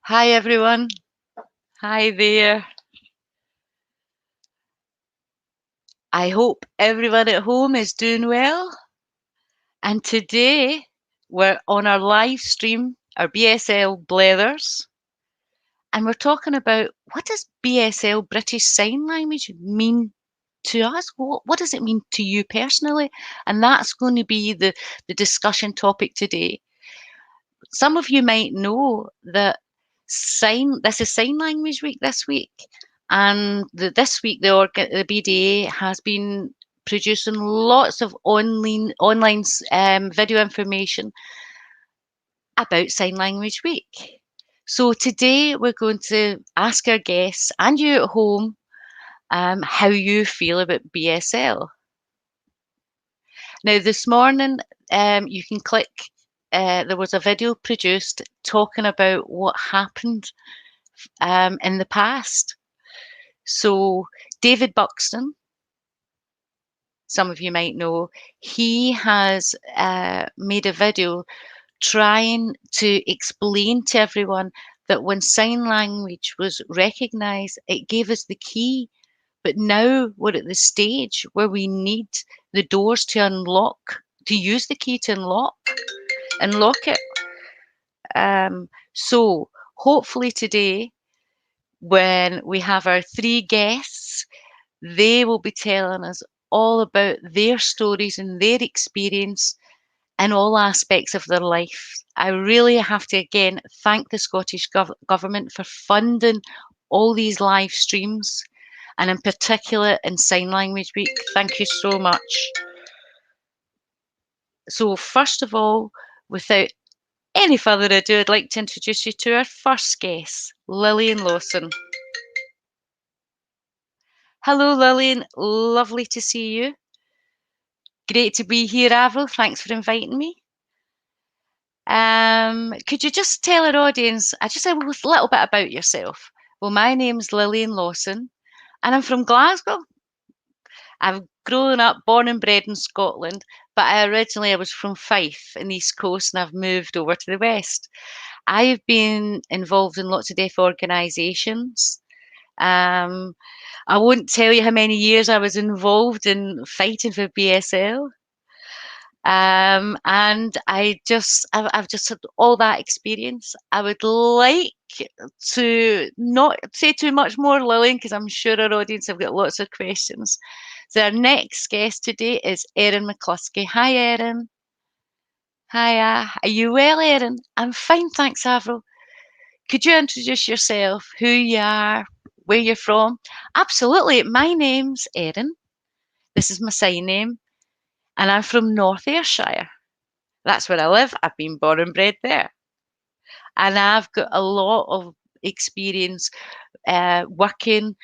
Hi everyone. Hi there. I hope everyone at home is doing well. And today we're on our live stream, our BSL Blethers, and we're talking about what does BSL British Sign Language mean to us? What does it mean to you personally? And that's going to be the discussion topic today. Some of you might know that this is Sign Language Week this week, and this week the BDA has been producing lots of online video information about Sign Language Week. So today we're going to ask our guests and you at home how you feel about BSL. Now, this morning, you can click, there was a video produced talking about what happened in the past. So, David Buxton, some of you might know, he has made a video trying to explain to everyone that when sign language was recognised, it gave us the key. But now we're at the stage where we need the doors to unlock, to use the key to unlock it. So hopefully today, when we have our three guests, they will be telling us all about their stories and their experience in all aspects of their life. I really have to again thank the Scottish Government for funding all these live streams, and in particular in Sign Language Week. Thank you so much. So first of all, without any further ado, I'd like to introduce you to our first guest, Lilian Lawson. Hello, Lilian. Lovely to see you. Great to be here, Avril. Thanks for inviting me. Could you just tell our audience just a little bit about yourself? Well, my name's Lilian Lawson, and I'm from Glasgow. I've grown up, born and bred in Scotland, but I was from Fife in the East Coast, and I've moved over to the West. I've been involved in lots of deaf organisations. I won't tell you how many years I was involved in fighting for BSL. And I've just had all that experience. I would like to not say too much more, Lilian, because I'm sure our audience have got lots of questions. So our next guest today is Erin McCluskey. Hi, Erin. Hiya. Are you well, Erin? I'm fine, thanks, Avril. Could you introduce yourself, who you are, where you're from? Absolutely. My name's Erin. This is my sign name, and I'm from North Ayrshire. That's where I live. I've been born and bred there. And I've got a lot of experience working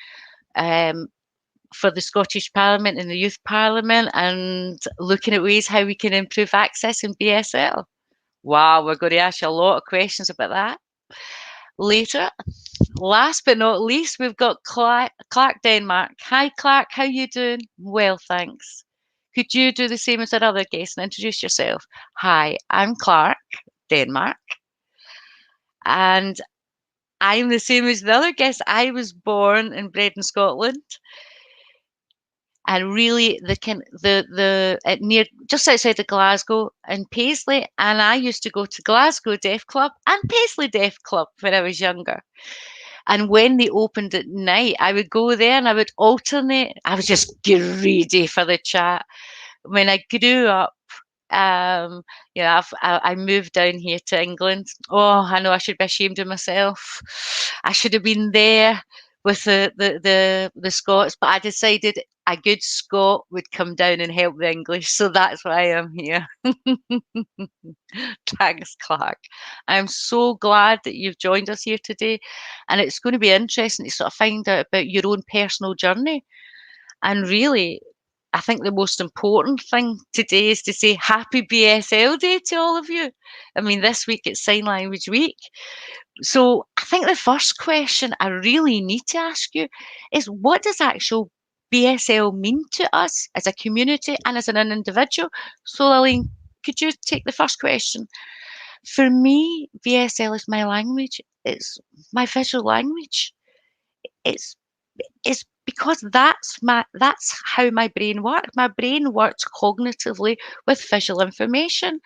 for the Scottish Parliament and the Youth Parliament and looking at ways how we can improve access in BSL. Wow, we're going to ask you a lot of questions about that later. Last but not least, we've got Clark, Denmark. Hi, Clark. How you doing? Well, thanks. Could you do the same as our other guest and introduce yourself? Hi, I'm Clark, Denmark. And I'm the same as the other guest. I was born and bred in Scotland. And really, near just outside of Glasgow and Paisley, and I used to go to Glasgow Deaf Club and Paisley Deaf Club when I was younger. And when they opened at night, I would go there and I would alternate. I was just greedy for the chat. When I grew up, I moved down here to England. Oh, I know I should be ashamed of myself. I should have been there with the Scots, but I decided a good Scot would come down and help the English, so that's why I'm here. Thanks, Clark. I'm so glad that you've joined us here today, and it's going to be interesting to sort of find out about your own personal journey. And really, I think the most important thing today is to say happy BSL Day to all of you. I mean, this week it's Sign Language Week. So I think the first question I really need to ask you is, what does actual BSL mean to us as a community and as an individual? So Lilian, could you take the first question? For me, BSL is my language. it's my visual language. It's it's because that's how my brain works. My brain works cognitively with visual information.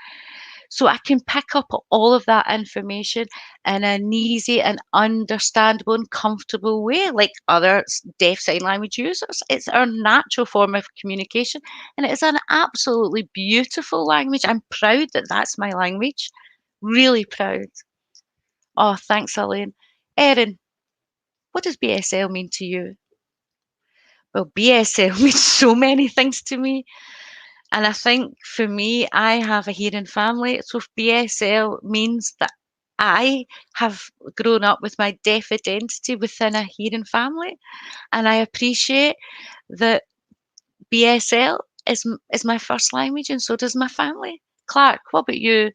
So I can pick up all of that information in an easy and understandable and comfortable way, like other deaf sign language users. It's our natural form of communication, and it is an absolutely beautiful language. I'm proud that that's my language. Really proud. Oh, thanks, Elaine. Erin, what does BSL mean to you? Well, BSL means so many things to me. And I think for me, I have a hearing family. So BSL means that I have grown up with my deaf identity within a hearing family. And I appreciate that BSL is my first language, and so does my family. Clark, what about you?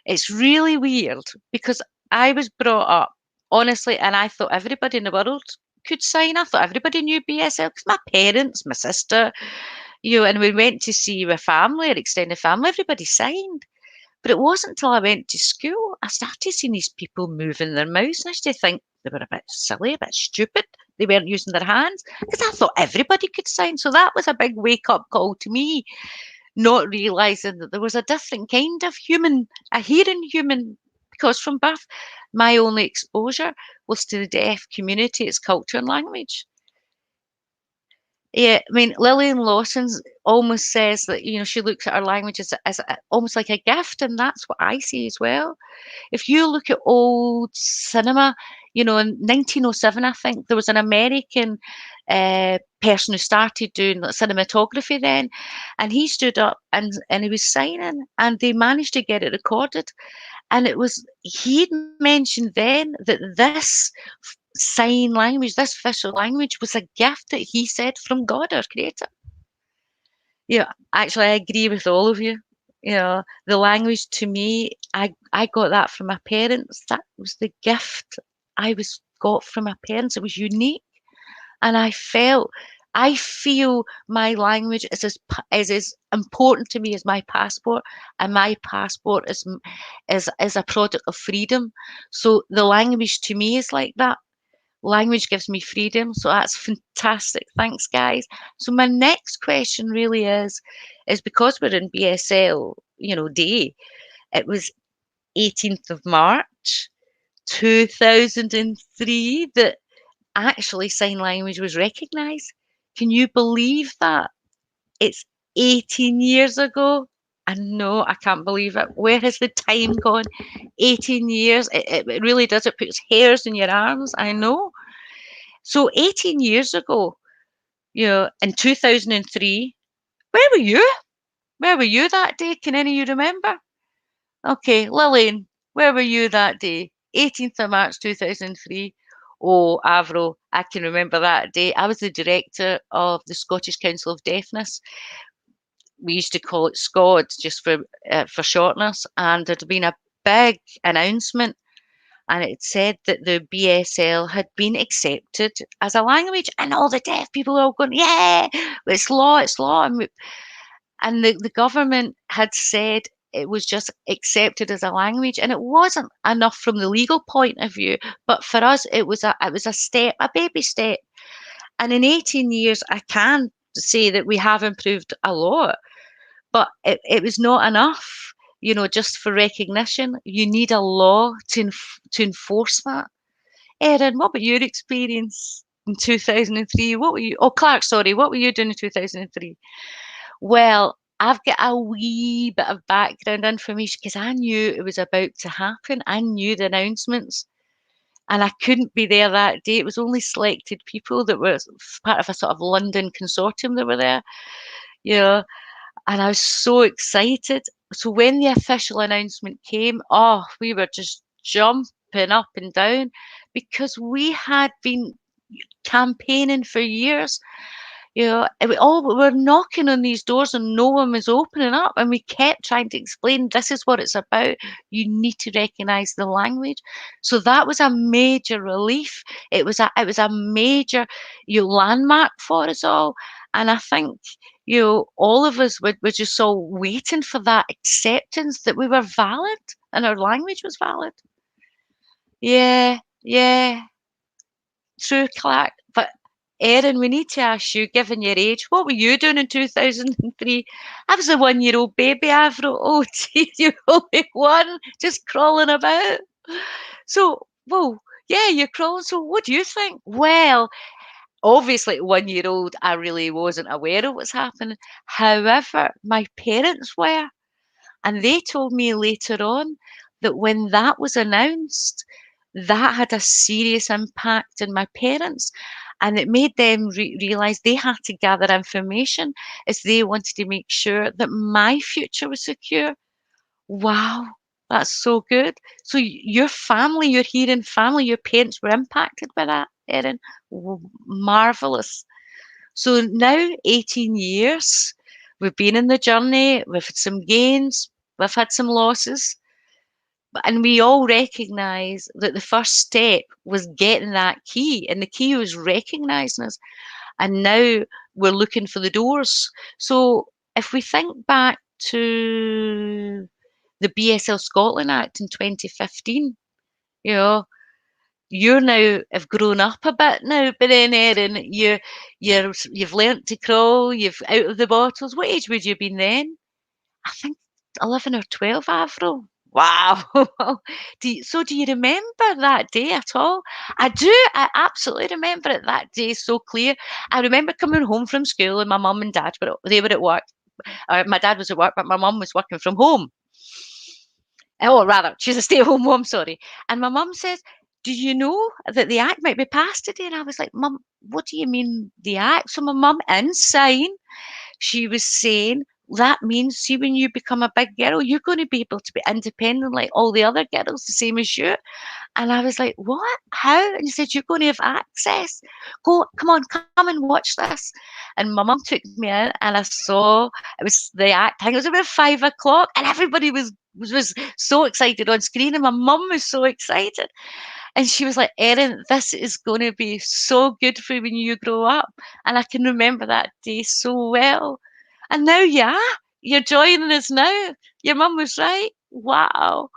It's really weird because I was brought up, honestly, and I thought everybody in the world could sign. I thought everybody knew BSL because my parents, my sister, and we went to see my family or extended family, everybody signed. But it wasn't until I went to school I started seeing these people moving their mouths, and I used to think they were a bit silly, a bit stupid. They weren't using their hands because I thought everybody could sign. So that was a big wake up call to me, not realizing that there was a different kind of human, a hearing human, because from birth, my only exposure was to the deaf community, its culture and language. Yeah, I mean, Lilian Lawson almost says that, she looks at our language as almost like a gift, and that's what I see as well. If you look at old cinema, in 1907, I think there was an American person who started doing cinematography then, and he stood up and he was signing, and they managed to get it recorded. And he'd mentioned then that this sign language, this visual language, was a gift that he said from God, our creator. Yeah, actually, I agree with all of you. The language to me, I got that from my parents. That was the gift got from my parents. It was unique, and I feel my language is as important to me as my passport, and my passport is a product of freedom. So the language to me is like that. Language gives me freedom, so that's fantastic. Thanks, guys. So my next question really is because we're in BSL, day. It was 18th of March, 2003 that actually sign language was recognised. Can you believe that? It's 18 years ago. And no, I can't believe it. Where has the time gone? 18 years. It really does. It puts hairs in your arms. I know. So 18 years ago, in 2003, where were you? Where were you that day? Can any of you remember? Okay, Lillian, where were you that day? 18th of March 2003. Oh, Avro, I can remember that day. I was the director of the Scottish Council of Deafness. We used to call it SCOD just for shortness, and there'd been a big announcement, and it said that the BSL had been accepted as a language, and all the deaf people were all going, "Yeah, it's law, it's law." And the government had said it was just accepted as a language, and it wasn't enough from the legal point of view. But for us, it was a step, a baby step. And in 18 years, I can say that we have improved a lot, but it was not enough. Just for recognition, you need a law to enforce that. Erin, what about your experience in 2003? What were you? Oh, Clark, sorry, what were you doing in 2003? Well, I've got a wee bit of background information because I knew it was about to happen. I knew the announcements, and I couldn't be there that day. It was only selected people that were part of a sort of London consortium that were there, you know, and I was so excited. So when the official announcement came, oh, we were just jumping up and down because we had been campaigning for years. We were knocking on these doors and no one was opening up, and we kept trying to explain this is what it's about. You need to recognise the language. So that was a major relief. It was a major landmark for us all, and I think all of us were just all waiting for that acceptance that we were valid and our language was valid. Yeah, yeah, true, Clark. But Erin, we need to ask you, given your age, what were you doing in 2003? I was a 1-year-old baby, Avro. Oh, gee, you're only one, just crawling about. So, whoa, yeah, you're crawling. So, what do you think? Well, obviously, 1-year-old, I really wasn't aware of what's happening. However, my parents were. And they told me later on that when that was announced, that had a serious impact on my parents. And it made them realise they had to gather information as they wanted to make sure that my future was secure. Wow, that's so good. So your family, your hearing family, your parents were impacted by that, Erin. Marvellous. So now 18 years, we've been in the journey, we've had some gains, we've had some losses, and we all recognise that the first step was getting that key, and the key was recognising us. And now we're looking for the doors. So if we think back to the BSL Scotland Act in 2015, you know, you're now have grown up a bit now, but then Erin, you've learnt to crawl, you've out of the bottles. What age would you have been then? I think 11 or 12, Avril. Wow. Do you remember that day at all? I do. I absolutely remember it that day so clear. I remember coming home from school and my mum and dad were at work. My dad was at work, but my mum was working from home. Oh, rather, she's a stay-at-home mom, sorry. And my mum says, "Do you know that the act might be passed today?" And I was like, "Mum, what do you mean the act?" So my mum, in sign, she was saying, that means, see, when you become a big girl, you're going to be able to be independent like all the other girls, the same as you. And I was like, what? How? And he said, you're going to have access. Go, come on, come and watch this. And my mum took me in and I saw it was the act. I think it was about 5 o'clock and everybody was so excited on screen and my mum was so excited. And she was like, Erin, this is going to be so good for when you grow up. And I can remember that day so well. And now, yeah, you're joining us now. Your mum was right. Wow.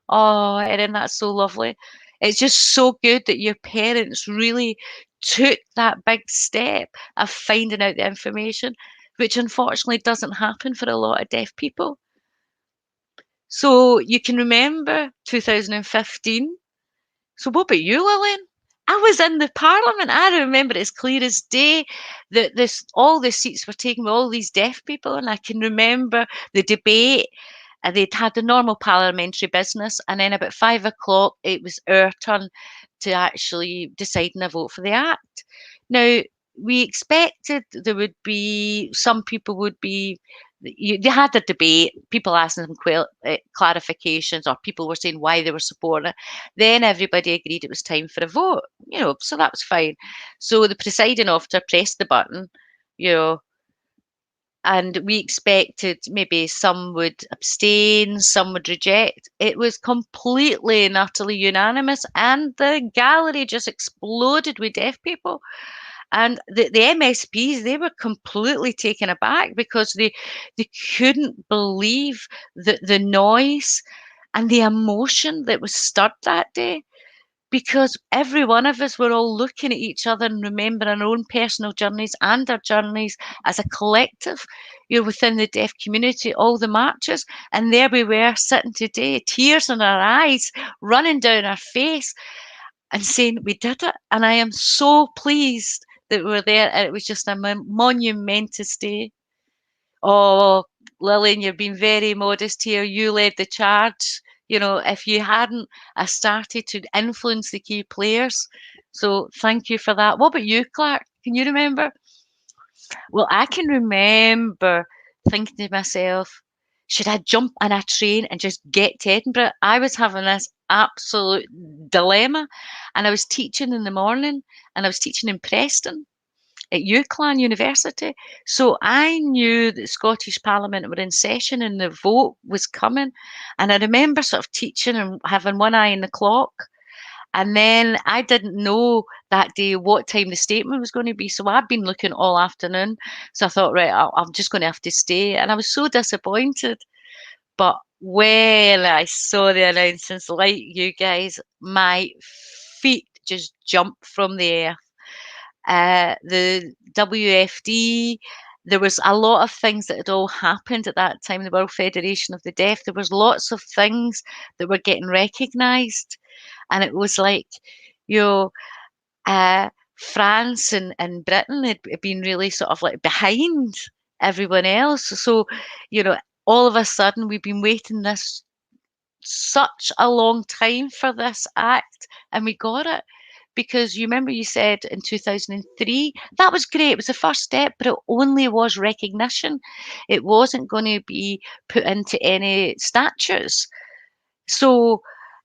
Oh, Erin, that's so lovely. It's just so good that your parents really took that big step of finding out the information, which unfortunately doesn't happen for a lot of deaf people. So you can remember 2015. So what about you, Lillian? I was in the parliament. I remember it as clear as day that this all the seats were taken with all these deaf people, and I can remember the debate. And they'd had the normal parliamentary business, and then about 5 o'clock, it was our turn to actually decide on a vote for the act. Now, we expected there would be some people would be. They had a debate, people asking them clarifications, or people were saying why they were supporting it. Then everybody agreed it was time for a vote, so that was fine. So the presiding officer pressed the button, you know, and we expected maybe some would abstain, some would reject. It was completely and utterly unanimous, and the gallery just exploded with deaf people. And the MSPs, they were completely taken aback because they couldn't believe the noise and the emotion that was stirred that day, because every one of us were all looking at each other and remembering our own personal journeys and our journeys as a collective, within the deaf community, all the marches. And there we were sitting today, tears in our eyes, running down our face, and saying we did it. And I am so pleased that we were there. And it was just a monumentous day. Oh, Lillian, you've been very modest here. You led the charge. If you hadn't, I started to influence the key players. So thank you for that. What about you, Clark? Can you remember? Well, I can remember thinking to myself, should I jump on a train and just get to Edinburgh? I was having this absolute dilemma. And I was teaching in the morning and I was teaching in Preston at UCLan University. So I knew that the Scottish Parliament were in session and the vote was coming. And I remember sort of teaching and having one eye on the clock. And then I didn't know that day what time the statement was going to be. So I'd been looking all afternoon. So I thought, right, I'm just going to have to stay. And I was so disappointed. But when I saw the announcements, like you guys, my feet just jumped from the air. The WFD, there was a lot of things that had all happened at that time, the World Federation of the Deaf. There was lots of things that were getting recognised. And it was like, you know, France and Britain had been really sort of like behind everyone else. So, you know, all of a sudden we've been waiting this such a long time for this act, and we got it. Because you remember you said in 2003, that was great. It was the first step, but it only was recognition. It wasn't going to be put into any statutes. So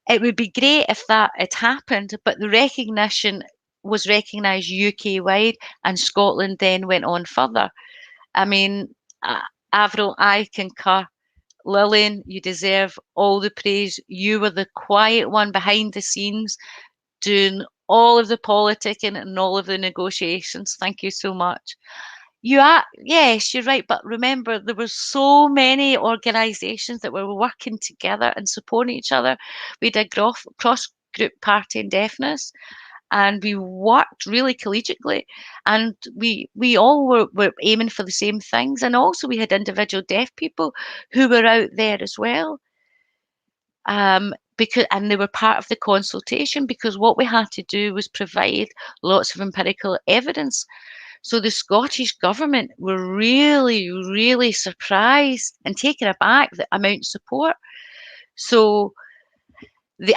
it would be great if that had happened, but the recognition was recognised UK wide, and Scotland then went on further. I mean, Avril, I concur. Lilian, you deserve all the praise. You were the quiet one behind the scenes doing all of the politicking and all of the negotiations. Thank you so much. You are, yes, you're right. But remember, there were so many organisations that were working together and supporting each other. We did cross group party and deafness, and we worked really collegiately, and we all were aiming for the same things. And also we had individual deaf people who were out there as well. Because and they were part of the consultation, because what we had to do was provide lots of empirical evidence. So the Scottish government were really, really surprised and taken aback the amount of support. So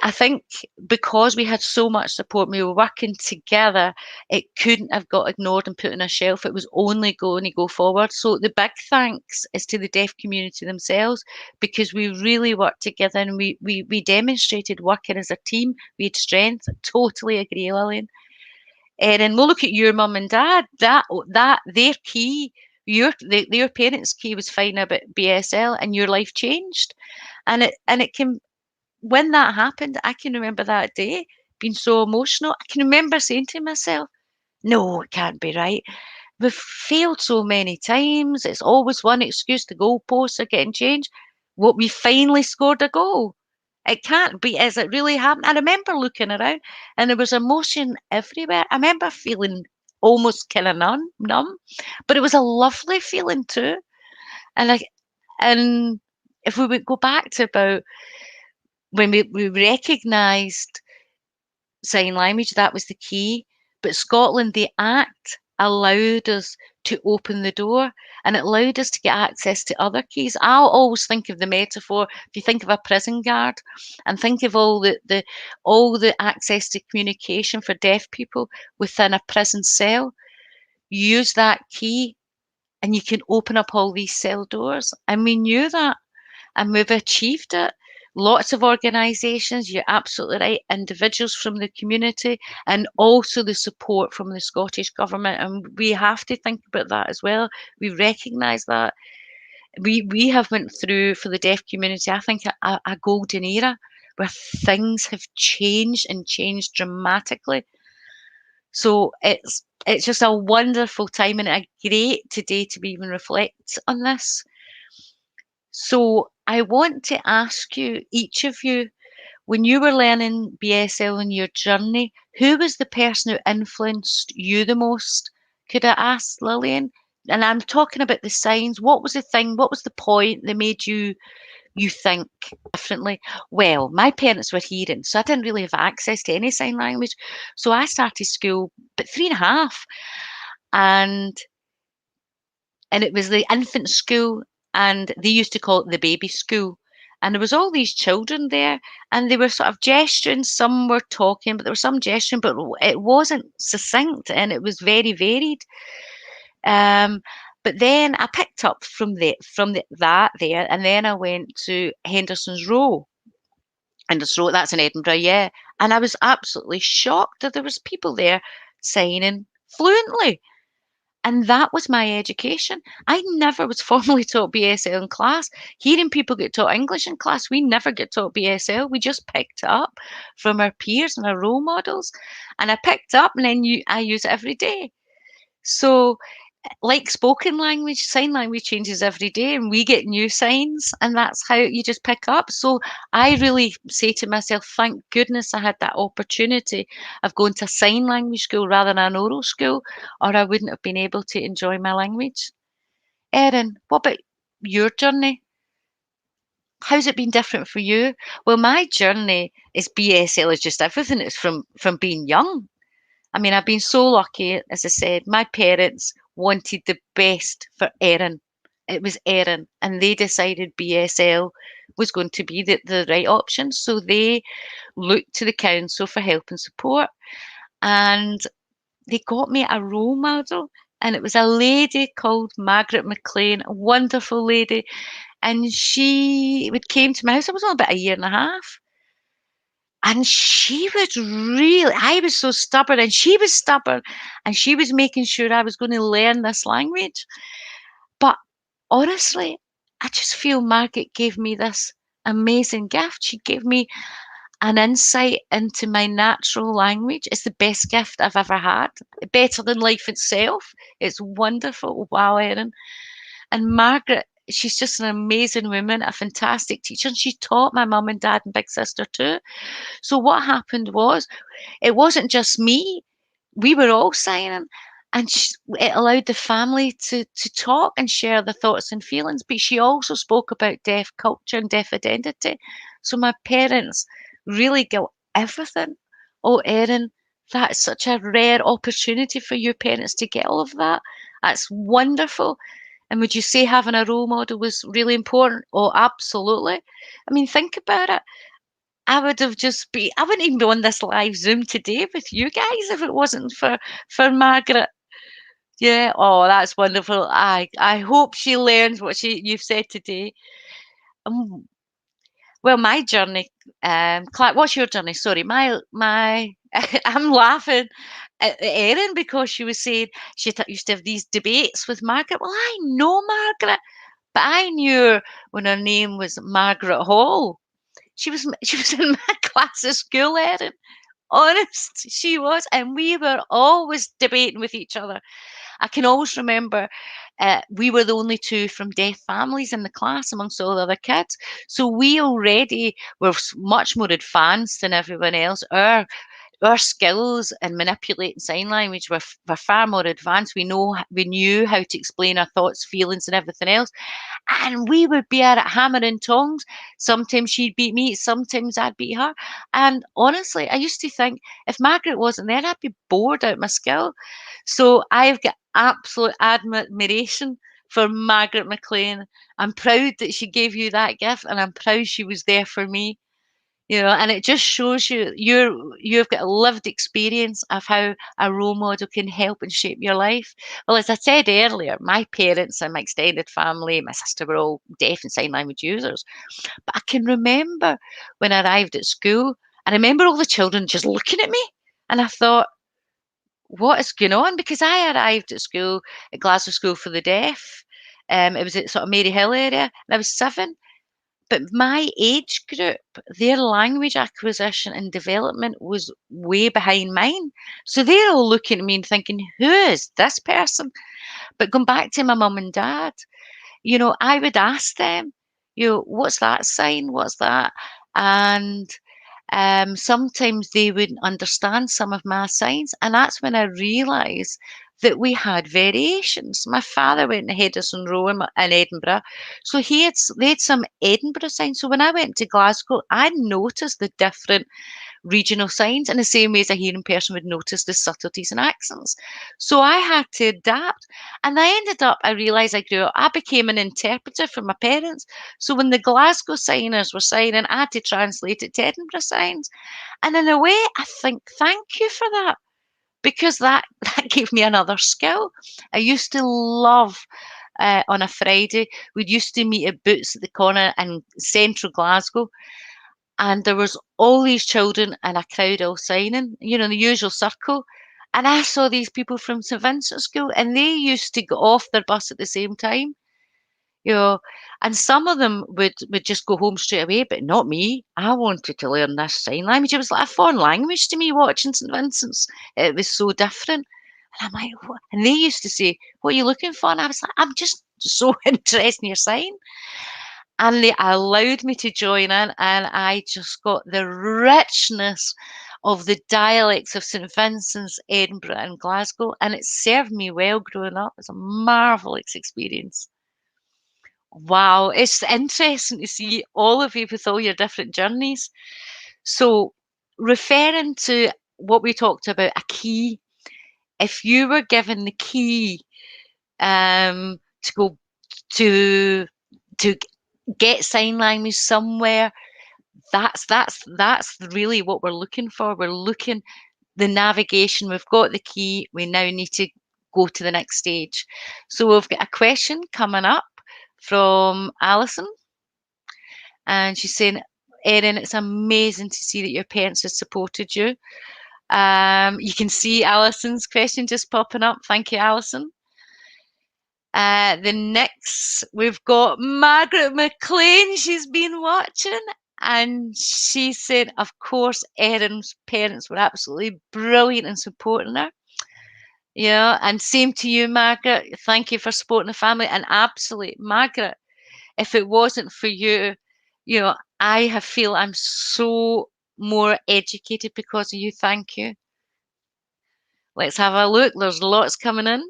I think because we had so much support, we were working together, it couldn't have got ignored and put on a shelf. It was only going to go forward. So the big thanks is to the deaf community themselves, because we really worked together, and we demonstrated working as a team. We had strength. Totally agree, Lillian. And we'll look at your mum and dad. That their key, their parents' key was finding about BSL, and your life changed. And it can, when that happened, I can remember that day being so emotional. I can remember saying to myself, no, it can't be right. We've failed so many times. It's always one excuse. The goalposts are getting changed. What, we finally scored a goal. It can't be. Is it really happened? I remember looking around, and there was emotion everywhere. I remember feeling almost kind of numb, but it was a lovely feeling too. And like, and if we would go back to about when we recognised sign language, that was the key. But Scotland, the Act allowed us to open the door, and it allowed us to get access to other keys. I'll always think of the metaphor, if you think of a prison guard, and think of all the access to communication for deaf people within a prison cell. Use that key and you can open up all these cell doors. And we knew that, and we've achieved it. Lots of organisations, you're absolutely right, individuals from the community, and also the support from the Scottish Government. And we have to think about that as well. We recognise that. We have went through, for the deaf community, I think a golden era where things have changed and changed dramatically. So it's just a wonderful time, and a great today to be even reflect on this. So I want to ask you, each of you, when you were learning BSL in your journey, who was the person who influenced you the most? Could I ask, Lillian? And I'm talking about the signs. What was the thing? What was the point that made you think differently? Well, my parents were hearing, so I didn't really have access to any sign language. So I started school but 3.5, and it was the infant school, and they used to call it the baby school. And there was all these children there, and they were sort of gesturing. Some were talking, but there was some gesturing, but it wasn't succinct, and it was very varied. But then I picked up that there, and then I went to Henderson's Row. Henderson's Row, that's in Edinburgh, yeah. And I was absolutely shocked that there was people there signing fluently. And that was my education. I never was formally taught BSL in class. Hearing people get taught English in class, we never get taught BSL. We just picked it up from our peers and our role models. And I picked up, and then I use it every day. So like spoken language, sign language changes every day and we get new signs, and that's how you just pick up. So I really say to myself, thank goodness I had that opportunity of going to a sign language school rather than an oral school, or I wouldn't have been able to enjoy my language. Erin, what about your journey? How's it been different for you? Well, my journey is BSL is just everything. It's from being young. I mean, I've been so lucky, as I said, my parents wanted the best for Erin. It was Erin, and they decided BSL was going to be the right option. So they looked to the council for help and support, and they got me a role model. And it was a lady called Margaret McLean, a wonderful lady. And she would came to my house. I was only about a year and a half. And she was really, I was so stubborn, and she was stubborn, and she was making sure I was going to learn this language. But honestly, I just feel Margaret gave me this amazing gift. She gave me an insight into my natural language. It's the best gift I've ever had, better than life itself. It's wonderful. Wow, Erin. And Margaret, she's just an amazing woman, a fantastic teacher, and she taught my mum and dad and big sister too. So what happened was, it wasn't just me. We were all signing, and it allowed the family to talk and share their thoughts and feelings. But she also spoke about deaf culture and deaf identity. So my parents really got everything. Oh, Erin, that's such a rare opportunity for your parents to get all of that. That's wonderful. And would you say having a role model was really important? Oh, absolutely. I mean, think about it. I wouldn't even be on this live Zoom today with you guys if it wasn't for Margaret. Yeah, oh, that's wonderful. I hope she learns what you've said today. Um, well, my journey, Clark, what's your journey? Sorry, my I'm laughing at Erin because she was saying used to have these debates with Margaret. Well, I know Margaret, but I knew her when her name was Margaret Hall. She was in my class at school, Erin. Honest, she was, and we were always debating with each other. I can always remember we were the only two from deaf families in the class amongst all the other kids. So we already were much more advanced than everyone else. Our skills in manipulating sign language were far more advanced. We knew how to explain our thoughts, feelings, and everything else. And we would be at it hammer and tongs. Sometimes she'd beat me, sometimes I'd beat her. And honestly, I used to think if Margaret wasn't there, I'd be bored out my skill. So I've got absolute admiration for Margaret McLean. I'm proud that she gave you that gift, and I'm proud she was there for me. And it just shows you've got a lived experience of how a role model can help and shape your life. Well, as I said earlier, my parents and my extended family, my sister were all deaf and sign language users. But I can remember when I arrived at school, I remember all the children just looking at me, and I thought, what is going on? Because I arrived at school at Glasgow School for the Deaf. It was at sort of Maryhill area, and I was 7. But my age group, their language acquisition and development was way behind mine. So they're all looking at me and thinking, who is this person? But going back to my mum and dad, I would ask them, what's that sign? What's that? And sometimes they wouldn't understand some of my signs. And that's when I realised that we had variations. My father went to Henderson Row in Edinburgh. So they had some Edinburgh signs. So when I went to Glasgow, I noticed the different regional signs in the same way as a hearing person would notice the subtleties and accents. So I had to adapt. And I realised I became an interpreter for my parents. So when the Glasgow signers were signing, I had to translate it to Edinburgh signs. And in a way, I think, thank you for that. Because that gave me another skill. I used to love on a Friday, we'd used to meet at Boots at the corner in central Glasgow, and there was all these children and a crowd all signing, the usual circle. And I saw these people from St Vincent School, and they used to go off their bus at the same time, you know, and some of them would just go home straight away, but not me. I wanted to learn this sign language. It was like a foreign language to me watching St Vincent's. It was so different. And I'm like, what? And they used to say, what are you looking for? And I was like, I'm just so interested in your sign. And they allowed me to join in, and I just got the richness of the dialects of St Vincent's, Edinburgh, and Glasgow, and it served me well growing up. It's a marvellous experience. Wow, it's interesting to see all of you with all your different journeys. So, referring to what we talked about, a key, if you were given the key to go to get sign language somewhere, that's really what we're looking for. We're looking the navigation. We've got the key. We now need to go to the next stage. So we've got a question coming up from Alison, and she's saying, Erin, it's amazing to see that your parents have supported you. You can see Alison's question just popping up. Thank you, Alison. The next, we've got Margaret McLean. She's been watching, and she said, of course, Erin's parents were absolutely brilliant in supporting her. Yeah, and same to you, Margaret. Thank you for supporting the family. And absolutely, Margaret, if it wasn't for you, I feel I'm so more educated because of you. Thank you. Let's have a look. There's lots coming in.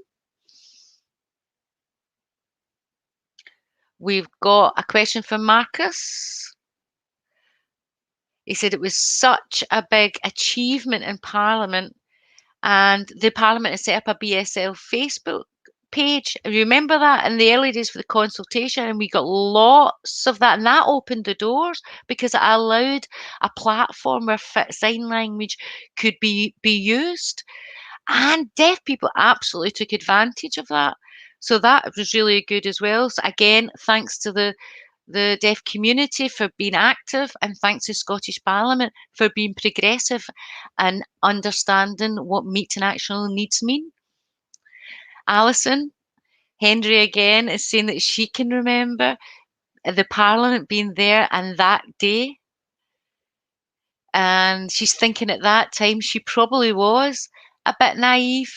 We've got a question from Marcus. He said it was such a big achievement in Parliament, and the Parliament has set up a BSL Facebook page. Remember that in the early days for the consultation, and we got lots of that, and that opened the doors because it allowed a platform where sign language could be used, and deaf people absolutely took advantage of that. So that was really good as well. So again, thanks to the deaf community for being active, and thanks to Scottish Parliament for being progressive and understanding what meeting actual needs mean. Alison Henry again is saying that she can remember the Parliament being there and that day. And she's thinking at that time she probably was a bit naive,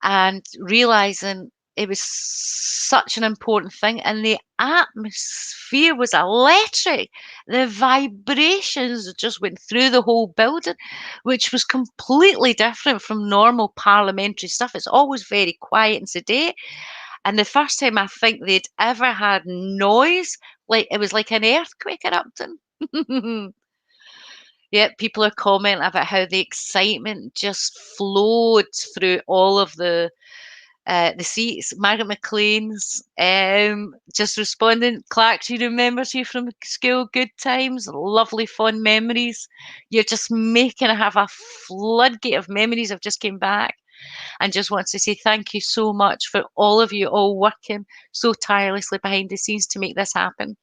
and realizing it was such an important thing, and the atmosphere was electric. The vibrations just went through the whole building, which was completely different from normal parliamentary stuff. It's always very quiet and sedate. And the first time I think they'd ever had noise, like it was like an earthquake erupting. Yeah, people are commenting about how the excitement just flowed through all of the seats. Margaret McLean's just responding. Clark, she remembers you from school. Good times, lovely fond memories. You're just making I have a floodgate of memories. I've just came back and just wants to say thank you so much for all of you all working so tirelessly behind the scenes to make this happen.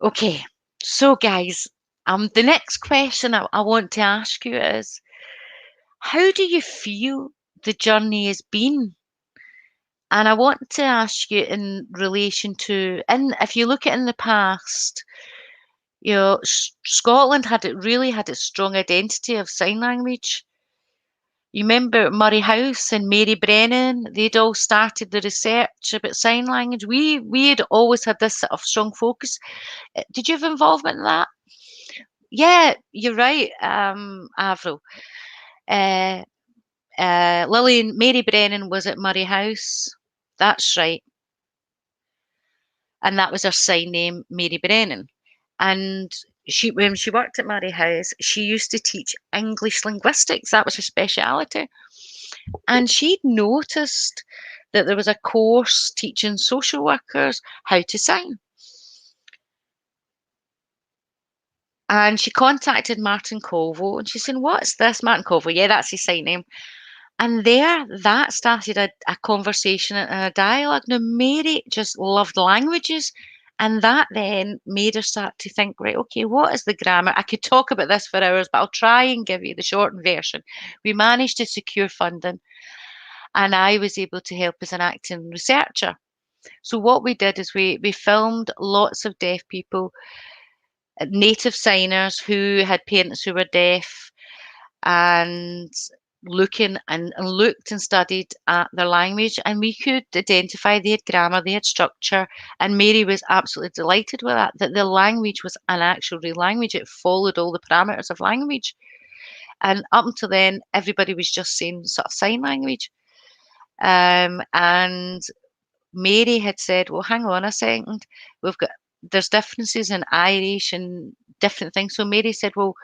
Okay, so guys, the next question I want to ask you is, how do you feel the journey has been? And I want to ask you in relation to, and if you look at in the past, Scotland really had its strong identity of sign language. You remember Murray House and Mary Brennan, they'd all started the research about sign language. We had always had this sort of strong focus. Did you have involvement in that? Yeah, you're right, Avril. Uh, Lilian, Mary Brennan was at Murray House. That's right. And that was her sign name, Mary Brennan. And when she worked at Murray House, she used to teach English linguistics. That was her speciality. And she'd noticed that there was a course teaching social workers how to sign. And she contacted Martin Colville, and she said, "What's this?" Martin Colville, yeah, that's his sign name. And that started a conversation and a dialogue. Now, Mary just loved languages, and that then made her start to think, right, okay, what is the grammar? I could talk about this for hours, but I'll try and give you the shortened version. We managed to secure funding, and I was able to help as an acting researcher. So what we did is we filmed lots of deaf people, native signers who had parents who were deaf, and looking and looked and studied at their language, and we could identify they had grammar, they had structure, and Mary was absolutely delighted with that, that the language was an actual real language. It followed all the parameters of language. And up until then, everybody was just saying sort of sign language. And Mary had said, well, hang on a second, there's differences in Irish and different things. So Mary said, well,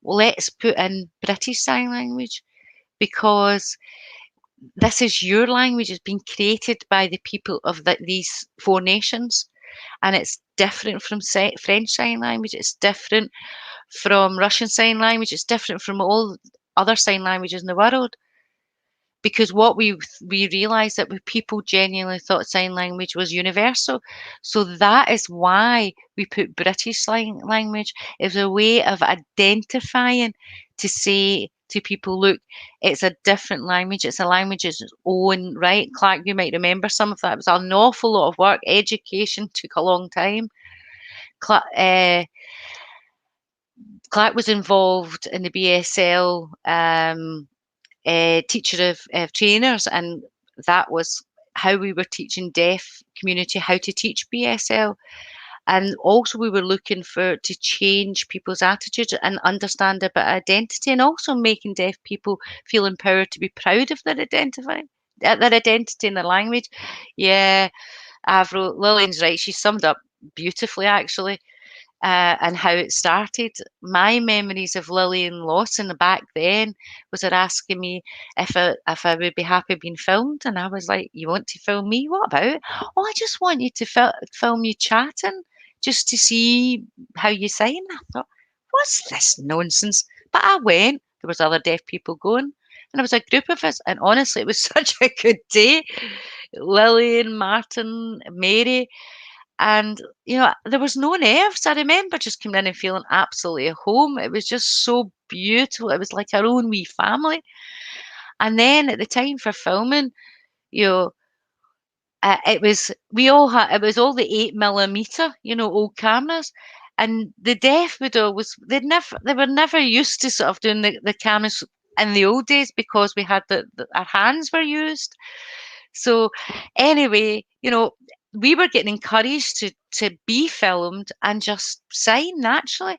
let's put in British Sign Language, because this is your language. It's been created by the people of these four nations, and it's different from French Sign Language. It's different from Russian Sign Language. It's different from all other sign languages in the world. Because what we realised that people genuinely thought sign language was universal. So that is why we put British Sign Language as a way of identifying, to say to people, look, it's a different language. It's a language of its own right. Clark, you might remember some of that. It was an awful lot of work. Education took a long time. Clark was involved in the BSL teacher of trainers, and that was how we were teaching deaf community how to teach BSL. And also we were looking to change people's attitudes and understand about identity, and also making deaf people feel empowered to be proud of their identity in their language. Yeah, Avril, Lillian's right. She summed up beautifully, actually. And how it started. My memories of Lilian Lawson back then was her asking me if I would be happy being filmed, and I was like, "You want to film me? What about? Oh, I just want you to film you chatting, just to see how you sign." I thought, "What's this nonsense?" But I went. There was other deaf people going, and there was a group of us, and honestly, it was such a good day. Lillian, Martin, Mary. And, there was no nerves. I remember just coming in and feeling absolutely at home. It was just so beautiful. It was like our own wee family. And then at the time for filming, you know, it was all the 8mm, old cameras. And the deaf would always, they were never used to sort of doing the cameras in the old days, because we had our hands were used. So anyway, we were getting encouraged to be filmed and just sign naturally.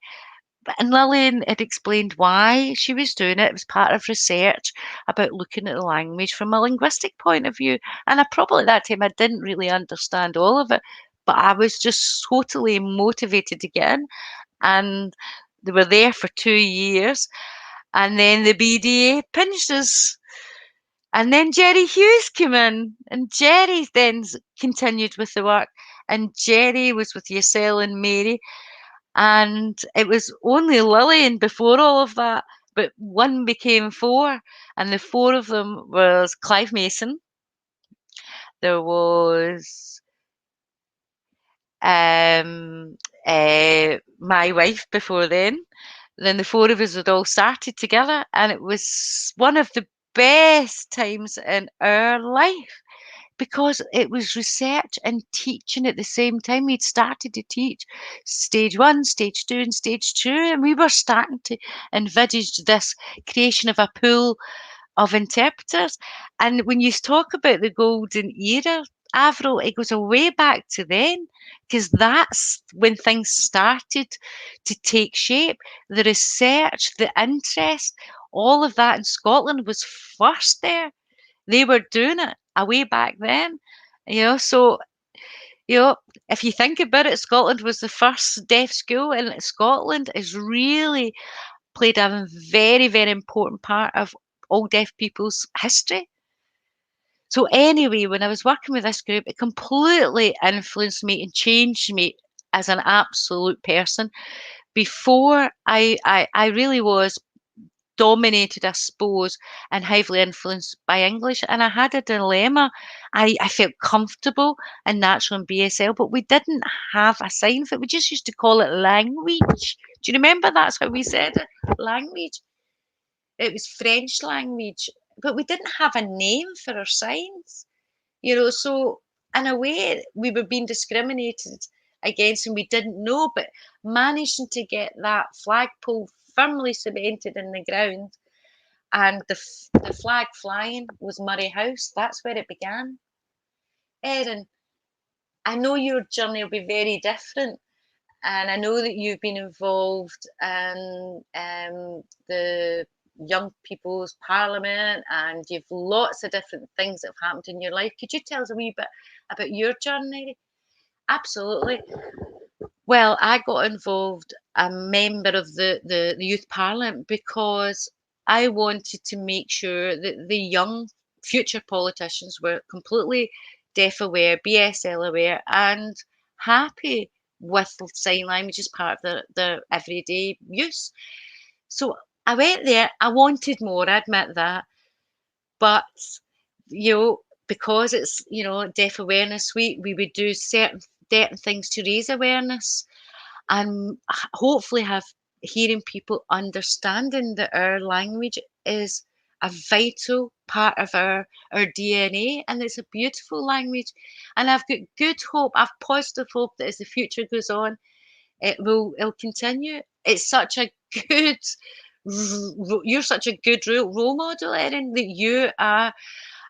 And Lillian had explained why she was doing it. It was part of research about looking at the language from a linguistic point of view. And I probably at that time I didn't really understand all of it, but I was just totally motivated to get in. And they were there for 2 years. And then the BDA pinched us. And then Jerry Hughes came in, and Jerry then continued with the work. And Jerry was with Yasel and Mary, and it was only Lillian before all of that, but one became four, and the four of them was Clive Mason. There was my wife before then. Then the four of us had all started together, and it was one of the best times in our life, because it was research and teaching at the same time. We'd started to teach stage 1, stage 2, and stage 2, and we were starting to envisage this creation of a pool of interpreters. And when you talk about the golden era, Avril, it goes way back to then, because that's when things started to take shape. The research, the interest, all of that in Scotland was first there. They were doing it way back then. So, you know, if you think about it, Scotland was the first deaf school, and Scotland has really played a very, very important part of all deaf people's history. So anyway, when I was working with this group, it completely influenced me and changed me as an absolute person. Before I really was dominated, I suppose, and heavily influenced by English. And I had a dilemma. I felt comfortable and natural in BSL, but we didn't have a sign for it. We just used to call it language. Do you remember that's how we said it? Language. It was French language, but we didn't have a name for our signs. So in a way, we were being discriminated against and we didn't know, but managing to get that flagpole firmly cemented in the ground and the flag flying was Murray House. That's where it began. Erin, I know your journey will be very different, and I know that you've been involved in the Young People's Parliament, and you've lots of different things that have happened in your life. Could you tell us a wee bit about your journey? Absolutely. Well, I got involved, a member of the Youth Parliament, because I wanted to make sure that the young future politicians were completely deaf aware, BSL aware, and happy with sign language as part of their everyday use. So I went there. I wanted more, I admit that, but because it's Deaf Awareness Week, we would do certain things to raise awareness and hopefully have hearing people understanding that our language is a vital part of our DNA, and it's a beautiful language. And I've got good hope, I've positive hope that as the future goes on, it'll continue. It's such a good you're such a good role model, Erin, that you are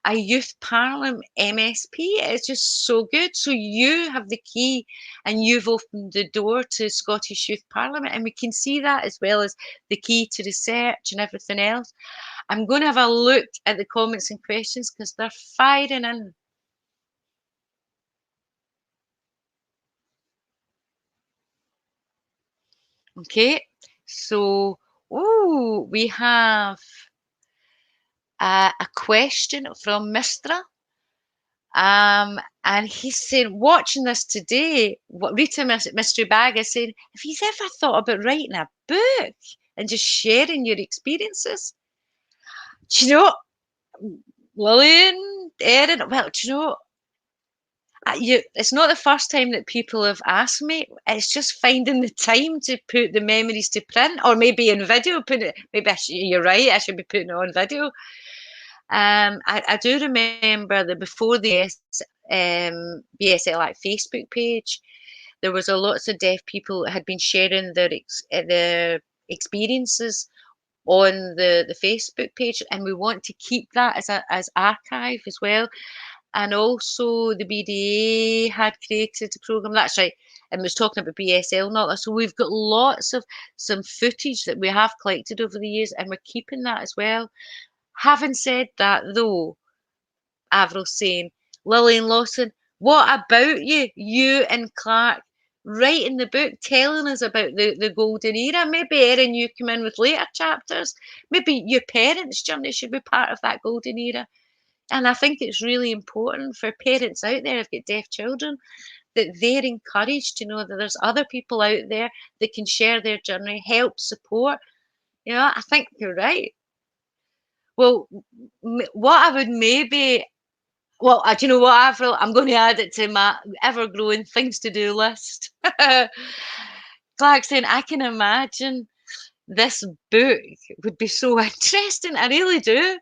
a youth parliament MSP. It's just so good. So you have the key and you've opened the door to Scottish Youth Parliament, and we can see that as well as the key to research and everything else. I'm going to have a look at the comments and questions because they're firing in. Okay, so we have a question from Mistra. And he's saying, watching this today, what Rita Mystery Bag is saying, have you ever thought about writing a book and just sharing your experiences? Do you know, Lilian, Erin, well, do you know, it's not the first time that people have asked me. It's just finding the time to put the memories to print, or maybe in video. You're right. I should be putting it on video. I do remember that before the BSL Act Facebook page, there was a lots of deaf people that had been sharing their experiences on the Facebook page, and we want to keep that as archive as well. And also the BDA had created a program. That's right, and was talking about BSL, not that. So we've got lots of some footage that we have collected over the years, and we're keeping that as well. Having said that, though, Avril's saying, Lilian Lawson, what about you? You and Clark writing the book, telling us about the golden era. Maybe, Erin, you come in with later chapters. Maybe your parents' journey should be part of that golden era. And I think it's really important for parents out there who've got deaf children that they're encouraged to know that there's other people out there that can share their journey, help, support. I think you're right. Well, what I would maybe do you know what, Avril? I'm going to add it to my ever-growing things to do list. Clark saying, I can imagine this book would be so interesting. I really do.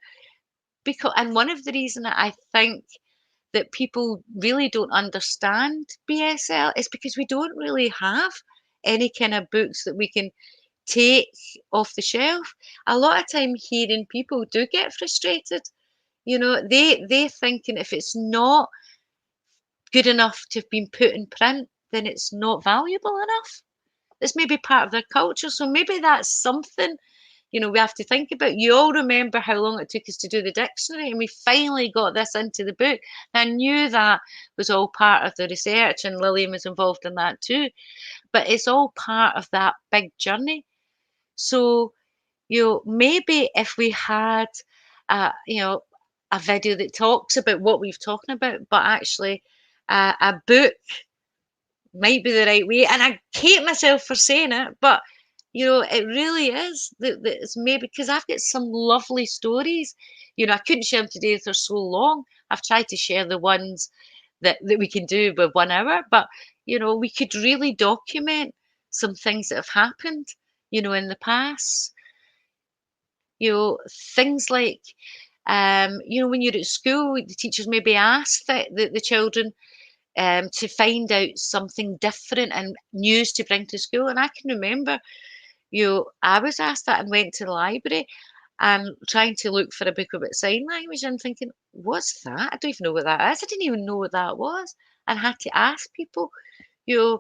And one of the reasons I think that people really don't understand BSL is because we don't really have any kind of books that we can take off the shelf. A lot of time hearing people do get frustrated. They thinking if it's not good enough to have been put in print, then it's not valuable enough. It's maybe part of their culture. So maybe that's something, we have to think about. You all remember how long it took us to do the dictionary, and we finally got this into the book. I knew that was all part of the research, and Lillian was involved in that too. But it's all part of that big journey. So, maybe if we had, a video that talks about what we've talked about, but actually a book might be the right way. And I hate myself for saying it, but it really is. It's maybe because I've got some lovely stories. I couldn't share them today if they're so long. I've tried to share the ones that we can do with 1 hour, but we could really document some things that have happened, in the past. Things like when you're at school, the teachers maybe ask the children to find out something different and news to bring to school. And I can remember, I was asked that and went to the library, and trying to look for a book about sign language and thinking, what's that? I don't even know what that is. I didn't even know what that was, and had to ask people, you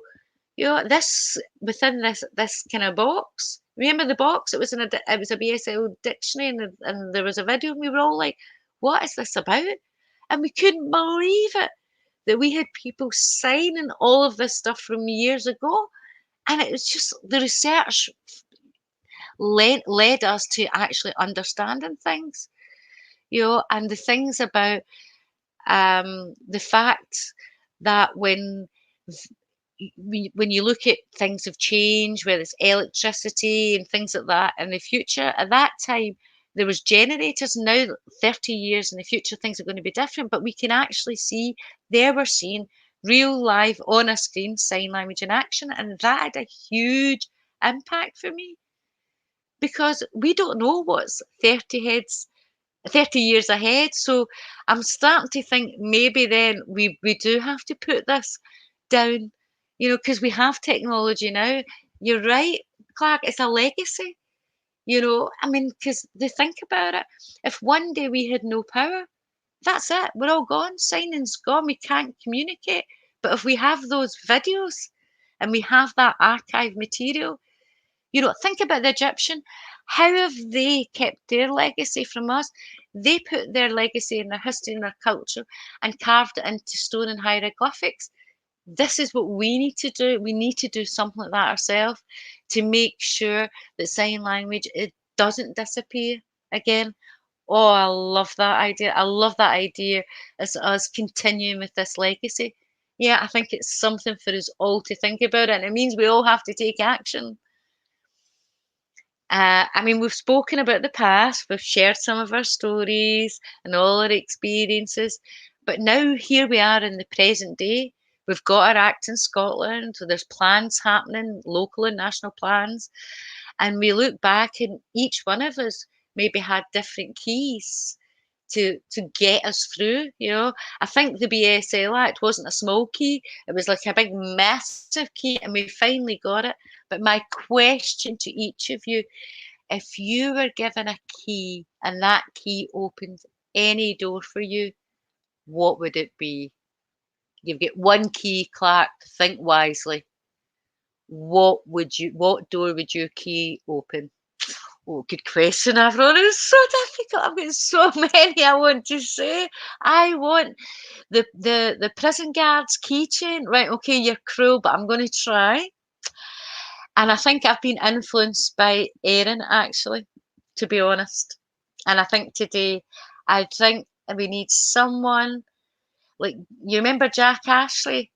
know, this within this kind of box. Remember the box? It was it was a BSL dictionary, and there was a video, and we were all like, "What is this about?" And we couldn't believe it that we had people signing all of this stuff from years ago, and it was just the research led us to actually understanding things, and the things about the fact that when you look at things have changed, whether it's electricity and things like that in the future, at that time there was generators. Now, 30 years in the future, things are going to be different, but we can actually see there we're seeing real live on a screen sign language in action, and that had a huge impact for me because we don't know what's 30 years ahead. So I'm starting to think maybe then we do have to put this down, because we have technology now. You're right, Clark, it's a legacy, I mean, because they think about it. If one day we had no power, that's it. We're all gone. Signing's gone. We can't communicate. But if we have those videos and we have that archive material, think about the Egyptian. How have they kept their legacy from us? They put their legacy and their history and their culture and carved it into stone and hieroglyphics. This is what we need to do. We need to do something like that ourselves to make sure that sign language it doesn't disappear again. Oh, I love that idea. I love that idea as us continuing with this legacy. Yeah, I think it's something for us all to think about, and it means we all have to take action. I mean, we've spoken about the past, we've shared some of our stories and all our experiences, but now here we are in the present day. We've got our act in Scotland, so there's plans happening, local and national plans, and we look back and each one of us maybe had different keys to get us through. I think the BSL Act wasn't a small key; it was like a big, massive key, and we finally got it. But my question to each of you: if you were given a key and that key opened any door for you, what would it be? You've got one key, Clark. Think wisely. What door would your key open? Oh, good question, everyone. It's so difficult. I've got so many I want to say. I want the prison guard's keychain. Right, okay, you're cruel, but I'm going to try. And I think I've been influenced by Erin, actually, to be honest. And I think today, I think we need someone like, you remember Jack Ashley?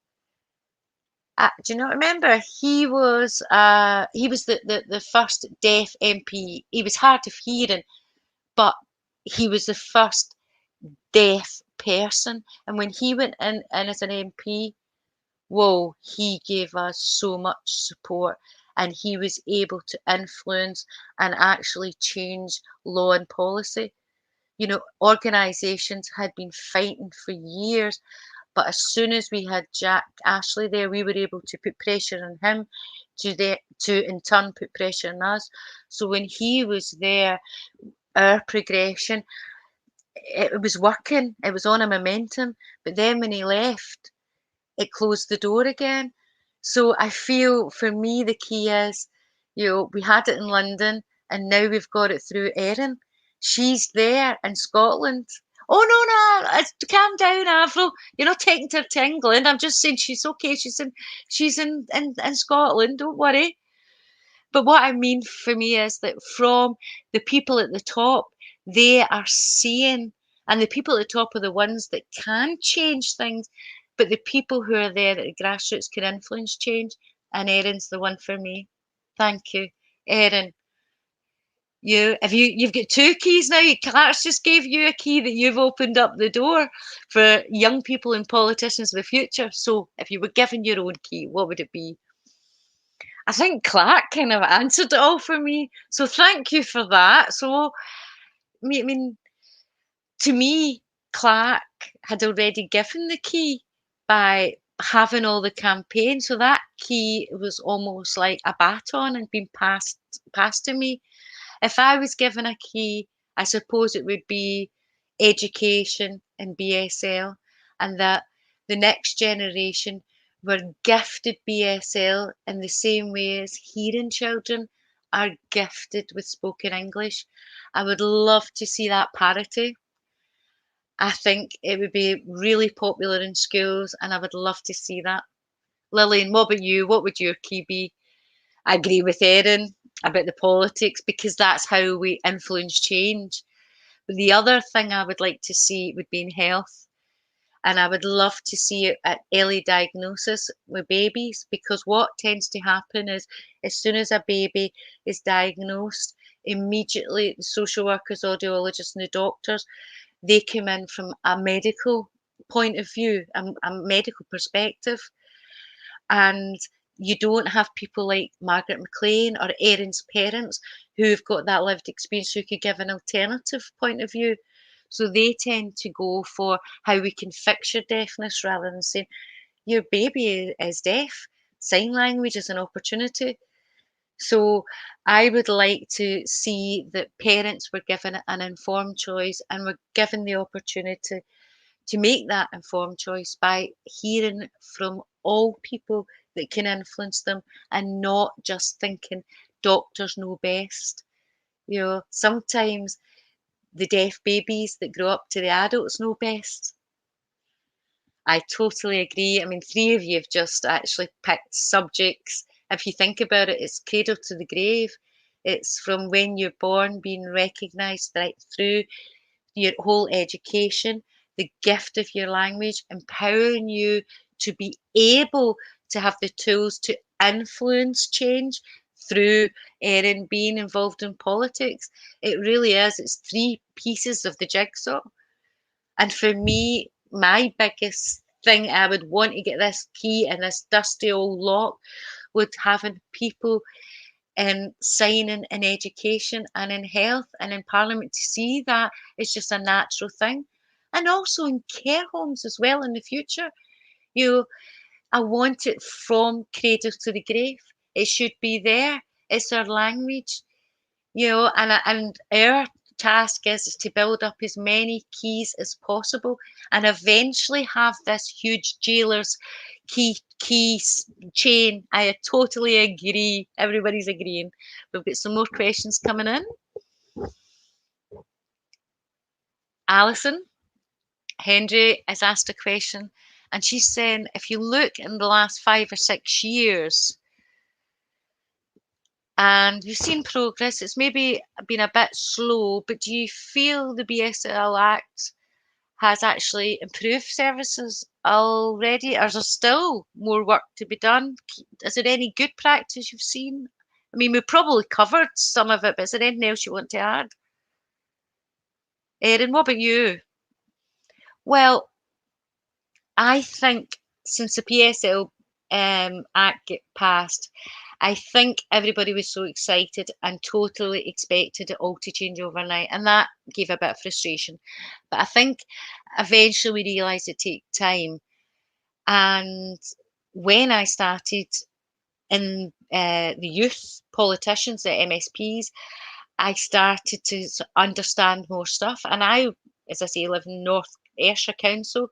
Do you not remember? He was the first deaf MP. He was hard of hearing, but he was the first deaf person. And when he went in as an MP, whoa, he gave us so much support, and he was able to influence and actually change law and policy. Organisations had been fighting for years, but as soon as we had Jack Ashley there, we were able to put pressure on him to in turn put pressure on us. So when he was there, our progression, it was working, it was on a momentum. But then when he left, it closed the door again. So I feel for me the key is, we had it in London and now we've got it through Erin. She's there in Scotland. Oh no, calm down, Avril. You're not taking her to England. I'm just saying she's okay. She's in Scotland. Don't worry. But what I mean for me is that from the people at the top, they are seeing, and the people at the top are the ones that can change things, but the people who are there at the grassroots can influence change. And Erin's the one for me. Thank you, Erin. You've got two keys now. Clark's just gave you a key that you've opened up the door for young people and politicians of the future. So if you were given your own key, what would it be? I think Clark kind of answered it all for me. So thank you for that. So, I mean, to me, Clark had already given the key by having all the campaign. So that key was almost like a baton and being passed to me. If I was given a key, I suppose it would be education and BSL, and that the next generation were gifted BSL in the same way as hearing children are gifted with spoken English. I would love to see that parity. I think it would be really popular in schools, and I would love to see that. Lillian, what about you? What would your key be? I agree with Erin about the politics because that's how we influence change. But the other thing I would like to see would be in health. And I would love to see it at early diagnosis with babies, because what tends to happen is as soon as a baby is diagnosed, immediately the social workers, audiologists, and the doctors, they come in from a medical point of view, a medical perspective. And you don't have people like Margaret McLean or Erin's parents who've got that lived experience who could give an alternative point of view. So they tend to go for how we can fix your deafness rather than saying your baby is deaf. Sign language is an opportunity. So I would like to see that parents were given an informed choice and were given the opportunity to make that informed choice by hearing from all people that can influence them and not just thinking doctors know best. You know, sometimes the deaf babies that grow up to the adults know best. I totally agree. I mean, three of you have just actually picked subjects. If you think about it, it's cradle to the grave. It's from when you're born being recognised right through your whole education, the gift of your language, empowering you to be able to have the tools to influence change through Erin being involved in politics. It really is. It's three pieces of the jigsaw. And for me, my biggest thing I would want to get this key in this dusty old lock would having people signing in education and in health and in Parliament to see that it's just a natural thing. And also in care homes as well in the future. You know, I want it from cradle to the grave. It should be there. It's our language, you know, and our task is to build up as many keys as possible and eventually have this huge jailer's key chain. I totally agree. Everybody's agreeing. We've got some more questions coming in. Alison Henry has asked a question, and she's saying, if you look in the last 5 or 6 years, and you've seen progress, it's maybe been a bit slow, but do you feel the BSL Act has actually improved services already, or is there still more work to be done? Is there any good practice you've seen? I mean, we probably covered some of it, but is there anything else you want to add? Erin, what about you? Well, I think since the PSL Act get passed, I think everybody was so excited and totally expected it all to change overnight, and that gave a bit of frustration. But I think eventually we realised it take time. And when I started in the youth politicians, the MSPs, I started to understand more stuff. And I, as I say, live in North Ayrshire Council.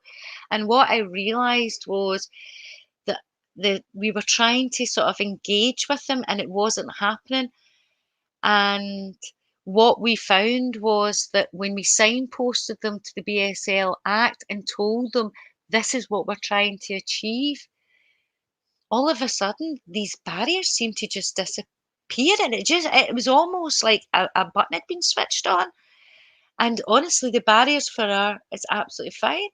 And what I realised was that we were trying to sort of engage with them and it wasn't happening. And what we found was that when we signposted them to the BSL Act and told them this is what we're trying to achieve, all of a sudden these barriers seemed to just disappear, and it was almost like a button had been switched on. And honestly, the barriers for her is absolutely fine.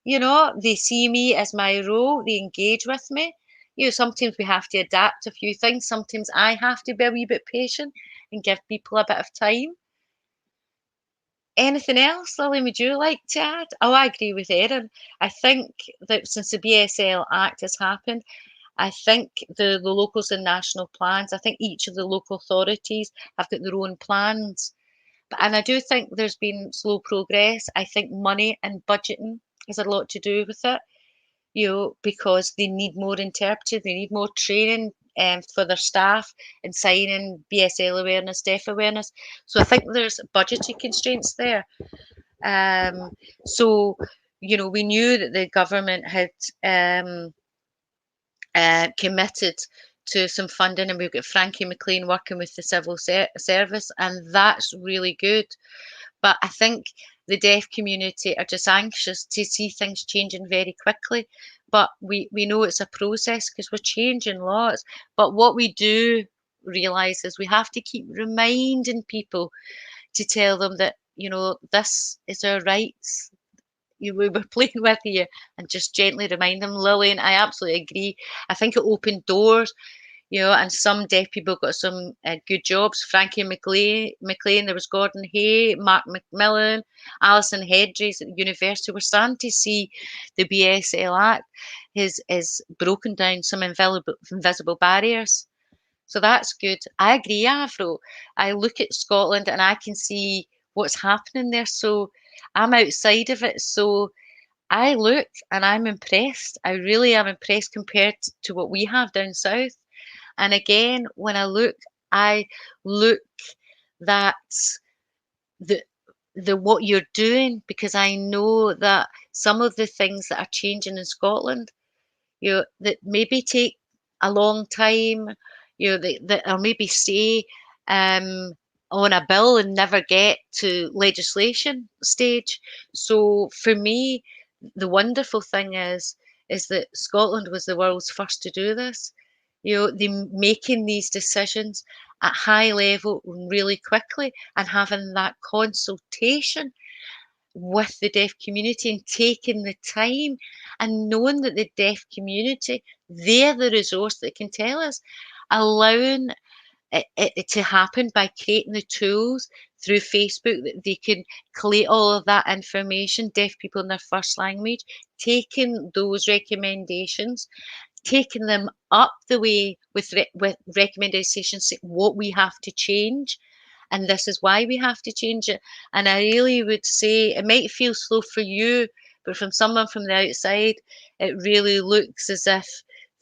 You know, they see me as my role, they engage with me. You know, sometimes we have to adapt a few things. Sometimes I have to be a wee bit patient and give people a bit of time. Anything else, Lily, would you like to add? Oh, I agree with Erin. I think that since the BSL Act has happened, I think the locals and national plans, I think each of the local authorities have got their own plans. And I do think there's been slow progress. I think money and budgeting has a lot to do with it, you know, because they need more interpreters, they need more training. for their staff and signing BSL awareness, deaf awareness. So I think there's budgetary constraints there. So, we knew that the government had committed to some funding, and we've got Frankie McLean working with the civil service, and that's really good. But I think the deaf community are just anxious to see things changing very quickly. But we know it's a process because we're changing laws. But what we do realise is we have to keep reminding people to tell them that, this is our rights. We were playing with you, and just gently remind them. Lilian, I absolutely agree. I think it opened doors, and some deaf people got some good jobs. Frankie McLean, there was Gordon Hay, Mark McMillan, Alison Hedries at the university. We're starting to see the BSL Act is broken down some invisible barriers. So that's good. I agree, Avro. I look at Scotland and I can see what's happening there. So I'm outside of it. So I look and I'm impressed. I really am impressed compared to what we have down south. And again, when I look that the what you're doing, because I know that some of the things that are changing in Scotland, that maybe take a long time, that or maybe stay on a bill and never get to legislation stage. So for me, the wonderful thing is that Scotland was the world's first to do this. They making these decisions at high level really quickly and having that consultation with the deaf community and taking the time and knowing that the deaf community, they're the resource that can tell us, allowing it to happen by creating the tools through Facebook that they can collate all of that information, deaf people in their first language, taking those recommendations, taking them up the way with recommendations, what we have to change, and this is why we have to change it. And I really would say it might feel slow for you, but from someone from the outside, it really looks as if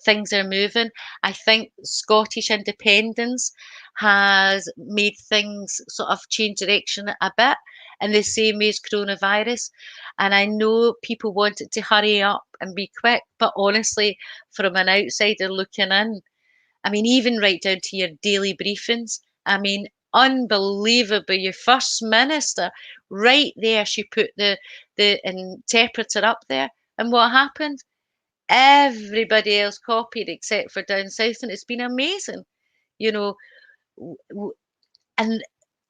things are moving. I think Scottish independence has made things sort of change direction a bit in the same way as coronavirus. And I know people want it to hurry up and be quick, but honestly, from an outsider looking in, I mean, even right down to your daily briefings. I mean, unbelievable. Your first minister, right there, she put the interpreter up there. And what happened? Everybody else copied except for down south, and it's been amazing. You know, and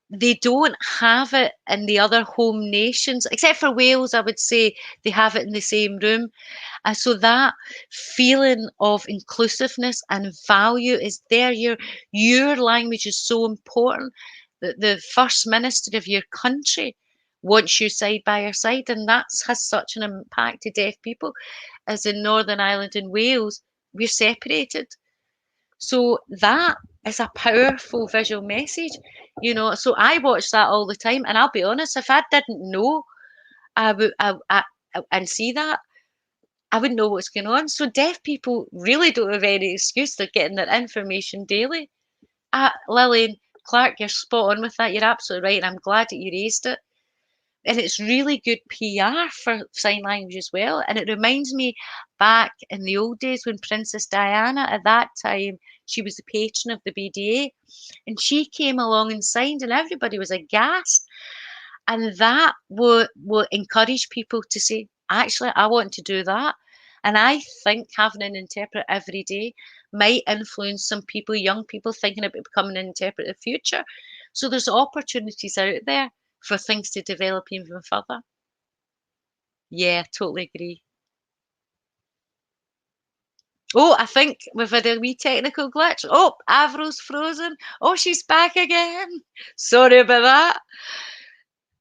they don't have it in the other home nations, except for Wales, I would say they have it in the same room. And so that feeling of inclusiveness and value is there. Your language is so important that the First Minister of your country wants you side by your side. And that has such an impact to deaf people, as in Northern Ireland and Wales, we're separated. So that is a powerful visual message, So I watch that all the time, and I'll be honest, if I didn't know, I would, and see that, I wouldn't know what's going on. So deaf people really don't have any excuse. They're getting their information daily. Lillian Clark, you're spot on with that. You're absolutely right, and I'm glad that you raised it. And it's really good PR for sign language as well. And it reminds me back in the old days when Princess Diana, at that time, she was the patron of the BDA, and she came along and signed, and everybody was aghast. And that will encourage people to say, actually, I want to do that. And I think having an interpreter every day might influence some people, young people thinking about becoming an interpreter in the future. So there's opportunities out there for things to develop even further. Yeah, totally agree. Oh, I think we've had a wee technical glitch. Oh, Avro's frozen. Oh, she's back again. Sorry about that.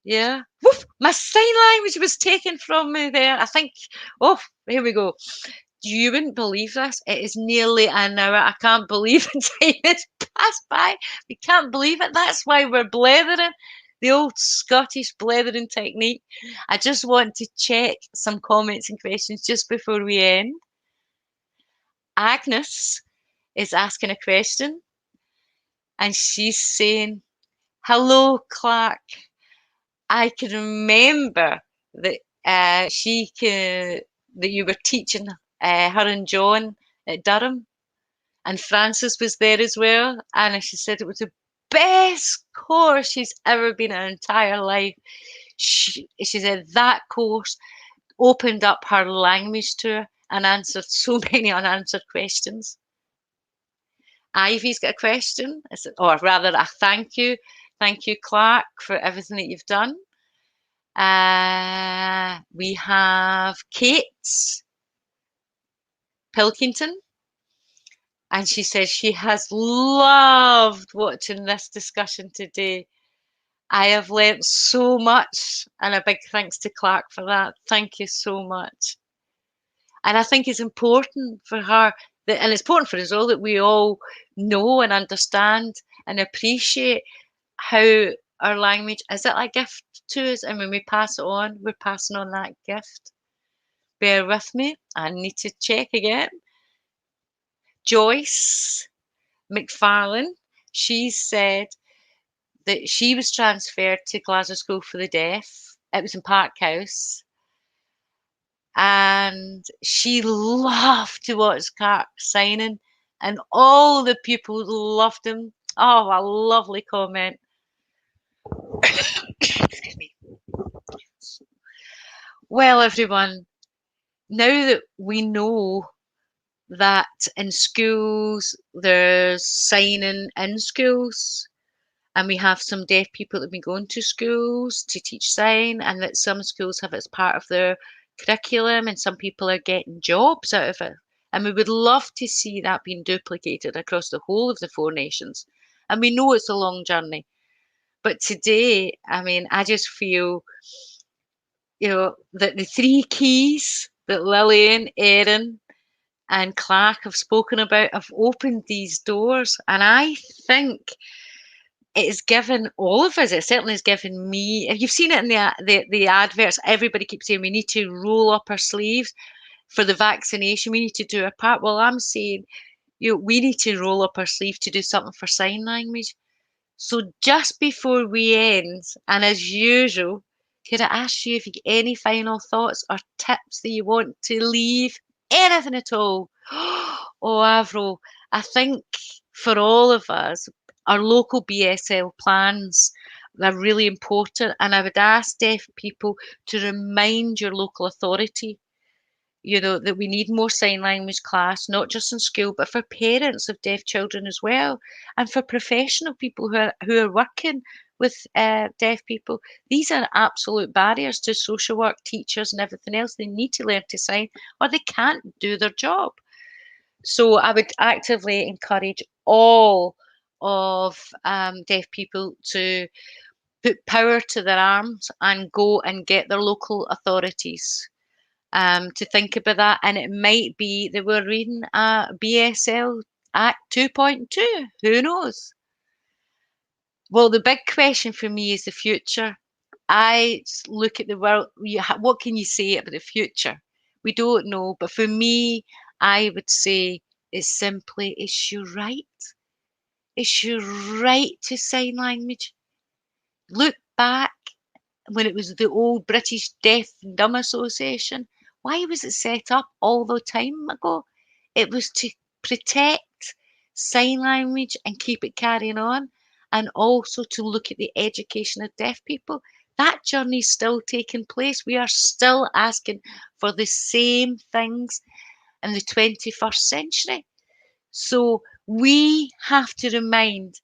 Yeah. Woof, my sign language was taken from me there. I think, oh, here we go. You wouldn't believe this. It is nearly an hour. I can't believe the time has passed by. We can't believe it. That's why we're blethering. The old Scottish blethering technique. I just want to check some comments and questions just before we end. Agnes is asking a question, and she's saying, "Hello, Clark. I can remember that that you were teaching her and John at Durham, and Frances was there as well. And she said it was the best course she's ever been in her entire life. She said that course opened up her language to her and answered so many unanswered questions." Ivy's got a question, or rather a thank you. Thank you, Clark, for everything that you've done. We have Kate Pilkington, and she says she has loved watching this discussion today. I have learnt so much, and a big thanks to Clark for that. Thank you so much. And I think it's important for her, and it's important for us all, that we all know and understand and appreciate how our language is a gift to us, and when we pass it on, we're passing on that gift. Bear with me, I need to check again. Joyce McFarlane, she said that she was transferred to Glasgow School for the Deaf. It was in Parkhouse. And she loved to watch Clark signing, and all the people loved him. Oh, a lovely comment. Excuse me. Well, everyone, now that we know that in schools there's signing in schools, and we have some deaf people that have been going to schools to teach sign, and that some schools have it as part of their curriculum, and some people are getting jobs out of it. And we would love to see that being duplicated across the whole of the Four Nations. And we know it's a long journey. But today, I mean, I just feel, that the three keys that Lilian, Erin, and Clark have spoken about have opened these doors. And I think it has given all of us, it certainly has given me, you've seen it in the adverts, everybody keeps saying we need to roll up our sleeves for the vaccination, we need to do our part. Well, I'm saying, we need to roll up our sleeve to do something for sign language. So just before we end, and as usual, could I ask you if you get any final thoughts or tips that you want to leave? Anything at all? Oh, Avril, I think for all of us, our local BSL plans are really important. And I would ask deaf people to remind your local authority, that we need more sign language class, not just in school, but for parents of deaf children as well, and for professional people who are working with deaf people. These are absolute barriers to social work teachers and everything else. They need to learn to sign, or they can't do their job. So I would actively encourage all of deaf people to put power to their arms and go and get their local authorities to think about that. And it might be that we're reading BSL Act 2.2. Who knows? Well, the big question for me is the future. I look at the world. What can you say about the future? We don't know. But for me, I would say it's simply, it's your right. It's your right to sign language. Look back when it was the old British Deaf and Dumb Association. Why was it set up all the time ago? It was to protect sign language and keep it carrying on, and also to look at the education of deaf people. That journey is still taking place. We are still asking for the same things in the 21st century. So we have to remind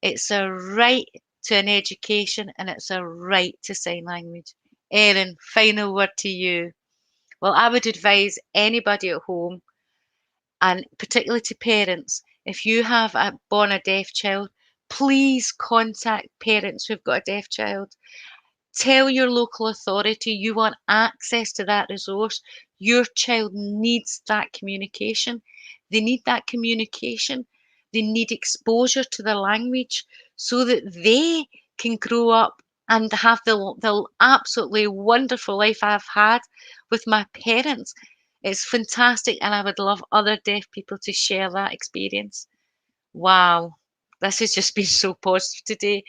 it's a right to an education, and it's a right to sign language. Erin, final word to you. Well, I would advise anybody at home, and particularly to parents, if you have born a deaf child, please contact parents who've got a deaf child. Tell your local authority you want access to that resource. Your child needs that communication. They need that communication. They need exposure to the language so that they can grow up and have the absolutely wonderful life I've had with my parents. It's fantastic, and I would love other deaf people to share that experience. Wow, this has just been so positive today.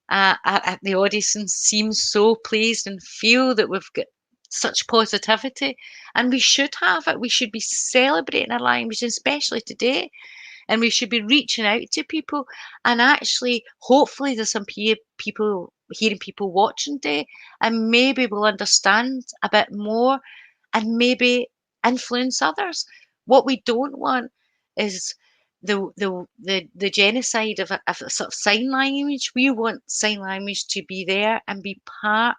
The audience seems so pleased and feel that we've got such positivity, and we should have it. We should be celebrating our language, especially today, and we should be reaching out to people. And actually, hopefully, there's some people hearing people watching today, and maybe we'll understand a bit more, and maybe influence others. What we don't want is the genocide of a sort of sign language. We want sign language to be there and be a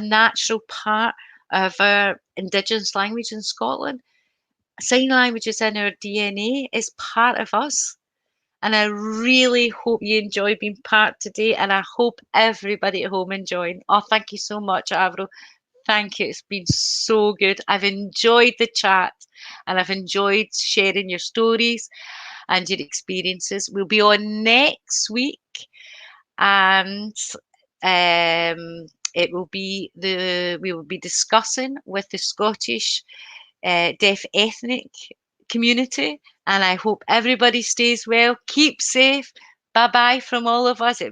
natural part of our Indigenous language in Scotland. Sign language is in our DNA, it's part of us. And I really hope you enjoyed being part today, and I hope everybody at home enjoyed. Oh, thank you so much, Avro. Thank you. It's been so good. I've enjoyed the chat, and I've enjoyed sharing your stories and your experiences. We'll be on next week, and it will be we will be discussing with the Scottish deaf ethnic community, and I hope everybody stays well. Keep safe. Bye bye from all of us at